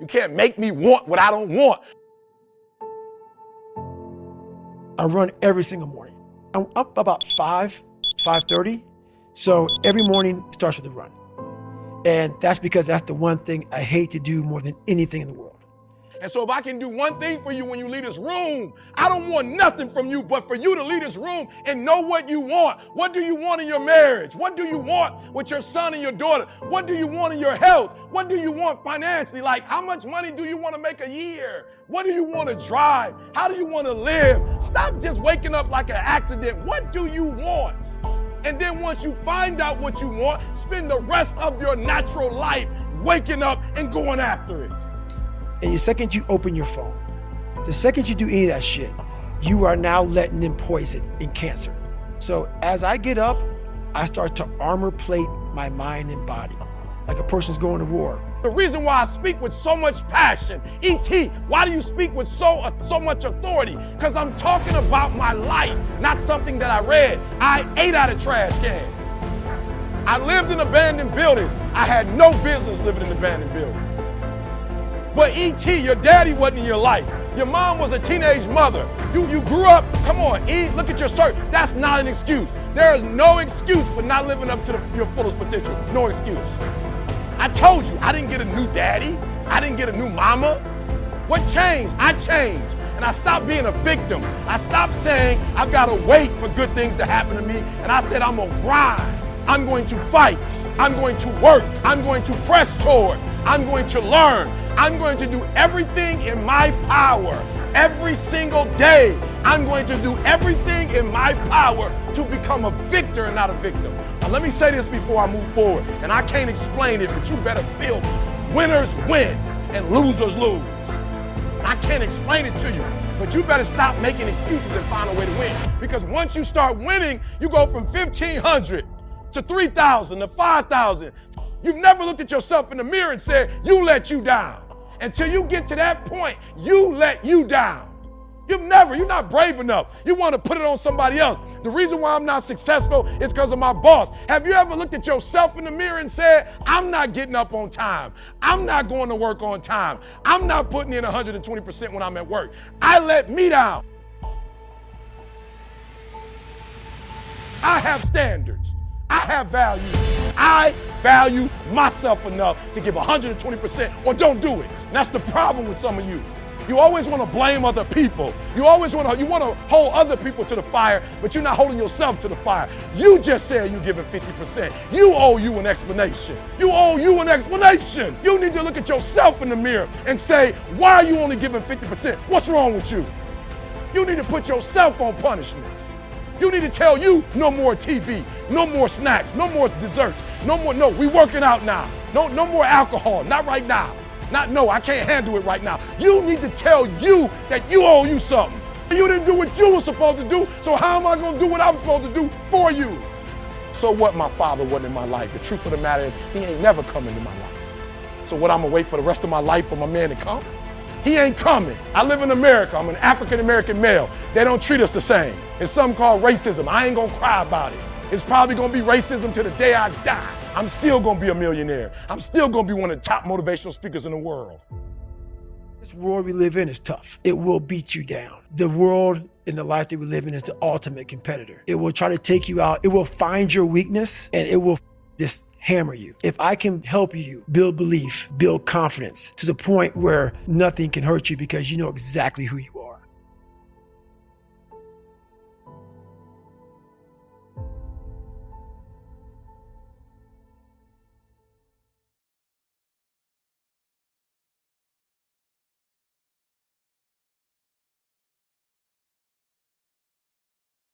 You can't make me want what I don't want. I run every single morning. I'm up about 5:30. So every morning starts with a run. And that's because that's the one thing I hate to do more than anything in the world. And so if I can do one thing for you when you leave this room, I don't want nothing from you but for you to leave this room and know what you want. What do you want in your marriage? What do you want with your son and your daughter? What do you want in your health? What do you want financially? Like, how much money do you want to make a year? What do you want to drive? How do you want to live? Stop just waking up like an accident. What do you want? And then once you find out what you want, spend the rest of your natural life waking up and going after it. And the second you open your phone, the second you do any of that shit, you are now letting in poison and cancer. So as I get up, I start to armor plate my mind and body, like a person's going to war. The reason why I speak with so much passion, E.T., why do you speak with so much authority? Because I'm talking about my life, not something that I read. I ate out of trash cans. I lived in abandoned buildings. I had no business living in abandoned buildings. But E.T., your daddy wasn't in your life. Your mom was a teenage mother. You grew up, come on, E, look at your shirt. That's not an excuse. There is no excuse for not living up to your fullest potential. No excuse. I told you, I didn't get a new daddy. I didn't get a new mama. What changed? I changed. And I stopped being a victim. I stopped saying, I've got to wait for good things to happen to me. And I said, I'm going to grind. I'm going to fight. I'm going to work. I'm going to press toward. I'm going to learn. I'm going to do everything in my power. Every single day, I'm going to do everything in my power to become a victor and not a victim. Now, let me say this before I move forward, and I can't explain it, but you better feel me. Winners win and losers lose. I can't explain it to you, but you better stop making excuses and find a way to win. Because once you start winning, you go from 1,500 to 3,000 to 5,000. You've never looked at yourself in the mirror and said, you let you down. Until you get to that point, you let you down. You're not brave enough. You want to put it on somebody else. The reason why I'm not successful is because of my boss. Have you ever looked at yourself in the mirror and said, I'm not getting up on time. I'm not going to work on time. I'm not putting in 120% when I'm at work. I let me down. I have standards. I have values. I value myself enough to give 120% or don't do it. And that's the problem with some of you. You always want to blame other people. You want to hold other people to the fire, but you're not holding yourself to the fire. You just said you're giving 50%. You owe you an explanation. You owe you an explanation. You need to look at yourself in the mirror and say, why are you only giving 50%? What's wrong with you? You need to put yourself on punishment. You need to tell you no more TV, no more snacks, no more desserts, no, we working out now. No more alcohol, not right now. I can't handle it right now. You need to tell you that you owe you something. You didn't do what you were supposed to do, so how am I gonna do what I'm supposed to do for you? So what, my father wasn't in my life. The truth of the matter is, he ain't never come into my life. So what, I'm gonna wait for the rest of my life for my man to come? He ain't coming. I live in America. I'm an African-American male. They don't treat us the same. It's something called racism. I ain't gonna cry about it. It's probably gonna be racism to the day I die. I'm still gonna be a millionaire. I'm still gonna be one of the top motivational speakers in the world. This world we live in is tough. It will beat you down. The world and the life that we live in is the ultimate competitor. It will try to take you out. It will find your weakness and it will just hammer you. If I can help you build belief, build confidence to the point where nothing can hurt you because you know exactly who you are.